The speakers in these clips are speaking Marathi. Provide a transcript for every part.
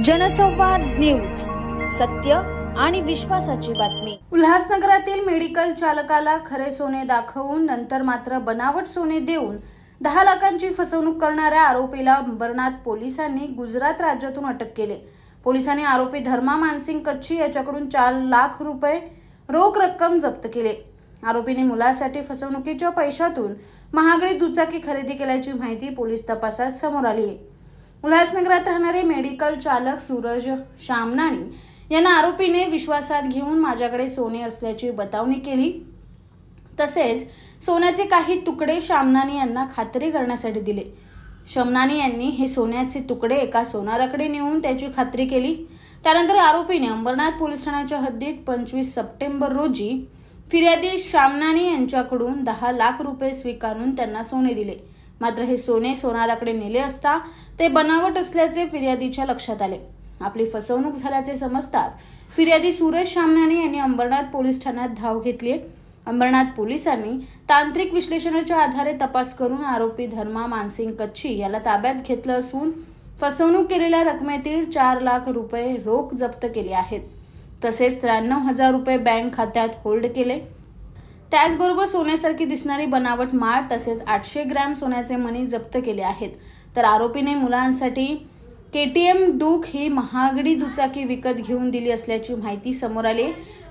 जनसंवाद न्यूज, सत्य आणि विश्वासाची बातमी। उल्हासनगरातील मेडिकल चालकाला खरे सोने दाखवून नंतर मात्र बनावट सोने देऊन 10 लाखांची फसवणूक करणाऱ्या आरोपीला अंबरनाथ पोलिसांनी गुजरात राज्यातून अटक केली। पोलिसांनी आरोपी धर्मा मानसिंग कच्छी याच्याकडून 4 लाख रुपये रोख रक्कम जप्त केली। आरोपीने मुलासाठी फसवणुकीच्या पैशातून महागडी दुचाकी खरेदी केल्याची माहिती पोलीस तपासात समोर आली आहे। उल्हासनगरात राहणारे मेडिकल चालक सूरज शामनानी यांना आरोपीने विश्वासात घेऊन माझ्याकडे सोने असल्याची बतावणी केली। तसेच सोन्याचे काही तुकडे शामनानी यांना खात्री करण्यासाठी दिले। शामनानी यांनी हे सोन्याचे तुकडे एका सोनाराकडे नेऊन त्याची खात्री केली। त्यानंतर आरोपीने अंबरनाथ पोलीस ठाण्याच्या हद्दीत 25 सप्टेंबर रोजी फिर्यादी शामनानी यांच्याकडून 10 लाख रुपये स्वीकारून त्यांना सोने दिले। मात्र हे सोने सोनाराकडे नेले असता ते बनावट असल्याचे फिर्यादीच्या लक्षात आले। आपली फसवणूक झाल्याचे समजताच फिर्यादी सूरज शामनानी यांनी अंबरनाथ पोलीस ठाण्यात धाव घेतली। अंबरनाथ पोलिसांनी तांत्रिक विश्लेषणाच्या आधारे तपास करून आरोपी धर्मा मानसिंग कच्छी याला ताब्यात घेतलं असून फसवणूक केलेल्या रकमेतील 4 लाख रुपये रोख जप्त केले आहेत। तसेच 93,000 रुपये बँक खात्यात होल्ड केले। त्याचबरोबर सोन्यासारखी दिसणारी बनावट माळ तसेच 800 ग्रॅम सोन्याचे मणी जप्त केले आहेत। तर आरोपीने मुलांसाठी KTM डूक ही महागडी दुचाकी विकत घेऊन दिली असल्याची माहिती समोर आली।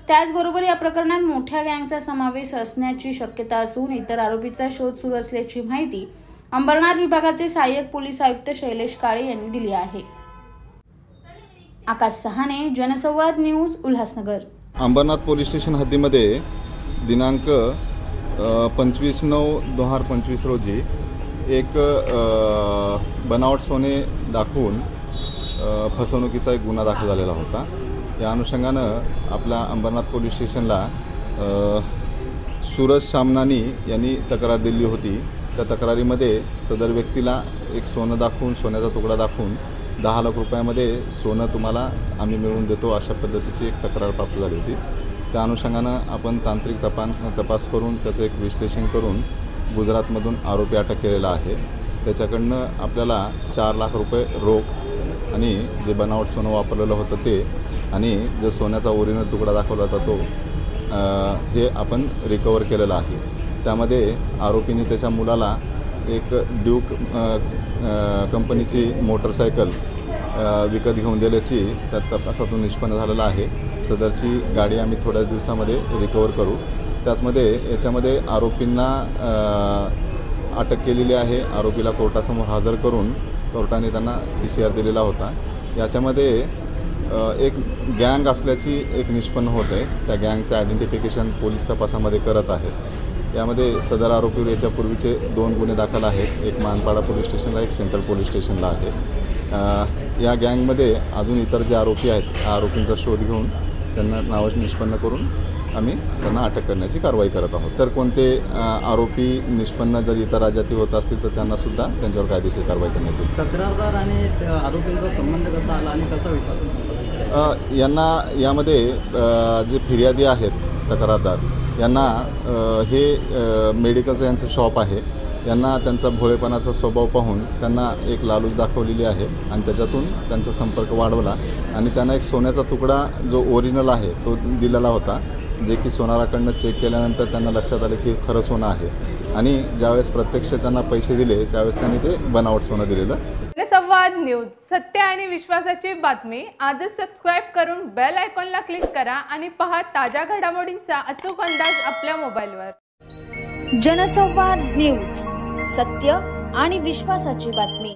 त्याचबरोबर या प्रकरणात मोठ्या गँगचा समावेश असण्याची शक्यता असून इतर आरोपीचा शोध सुरू असल्याची माहिती अंबरनाथ विभागाचे सहाय्यक पोलीस आयुक्त शैलेश काळे यांनी दिली आहे। Akash Sahane, Jansamvad news, Ulhasnagar. Ambarnath police station हद्दीमध्ये दिनांक 25/9/2025 रोजी एक बनावट सोने दाखवून फसवणुकीचा एक गुन्हा दाखल झालेला होता। या अनुषंगानं आपल्या अंबरनाथ पोलीस स्टेशनला सूरज शामनानी यांनी तक्रार दिली होती। त्या तक्रारीमध्ये सदर व्यक्तीला एक सोनं दाखवून सोन्याचा तुकडा दाखवून 10 लाख रुपयामध्ये सोनं तुम्हाला आम्ही मिळवून देतो अशा पद्धतीची एक तक्रार प्राप्त झाली होती। त्या अनुषंगानं आपण तांत्रिक तपास करून त्याचं एक विश्लेषण करून गुजरातमधून आरोपी अटक केलेला आहे। त्याच्याकडनं आपल्याला 4 लाख रुपये रोख आणि जे बनावट सोनं वापरलेलं होतं ते आणि जो सोन्याचा ओरिजिनल तुकडा दाखवला होता तो हे आपण रिकवर केलेला आहे। त्यामध्ये आरोपीने त्याच्या मुलाला एक ड्यूक कंपनीची मोटरसायकल विकत घेऊन दिल्याची त्या तपासातून निष्पन्न झालेला आहे। सदरची गाडी आम्ही थोड्या दिवसामध्ये रिकवर करू। त्याचमध्ये याच्यामध्ये आरोपींना अटक केलेली आहे। आरोपीला कोर्टासमोर हजर करून कोर्टाने त्यांना PCR दिलेला होता। याच्यामध्ये एक गँग असल्याची एक निष्पन्न होत आहे। त्या गँगचं आयडेंटिफिकेशन पोलीस तपासामध्ये करत आहेत। यामध्ये सदर आरोपीवर याच्यापूर्वीचे 2 गुन्हे दाखल आहेत, एक मानपाडा पोलीस स्टेशनला, एक सेंट्रल पोलीस स्टेशनला आहे। या गँगमध्ये अजून इतर जे आरोपी आहेत त्या आरोपींचा शोध घेऊन त्यांना नाव निष्पन्न करून आम्ही त्यांना अटक करण्याची कारवाई करत आहोत। तर कोणते आरोपी निष्पन्न जर इतर राज्यातील होत असतील तर त्यांनासुद्धा त्यांच्यावर कायदेशीर कारवाई करण्यात येईल। तक्रारदार आणि आरोपींचा संबंध कसा आला आणि कसा विश्वास यांना यामध्ये जे फिर्यादी आहेत तक्रारदार यांना हे मेडिकलचं यांचं शॉप आहे। यांना त्यांचा भोळेपणाचा स्वभाव पाहून त्यांना एक लालूच दाखवलेली आहे आणि त्याच्यातून त्यांचा संपर्क वाढवला आणि त्यांना एक सोन्याचा तुकडा जो ओरिजिनल आहे तो दिलेला होता, जे की सोनाराकडनं चेक केल्यानंतर त्यांना लक्षात आलं की खरं सोनं आहे आणि ज्यावेळेस प्रत्यक्ष त्यांना पैसे दिले त्यावेळेस त्यांनी ते बनावट सोनं दिलेलं। जनसंवाद न्यूज, सत्य आणि विश्वासाची बातमी। आजच सबस्क्राइब करून बेल आयकॉनला क्लिक करा आणि पहा ताज्या घडामोडींचा अचूक अंदाज आपल्या मोबाईलवर। जनसंवाद न्यूज, सत्य आणि विश्वासाची बातमी।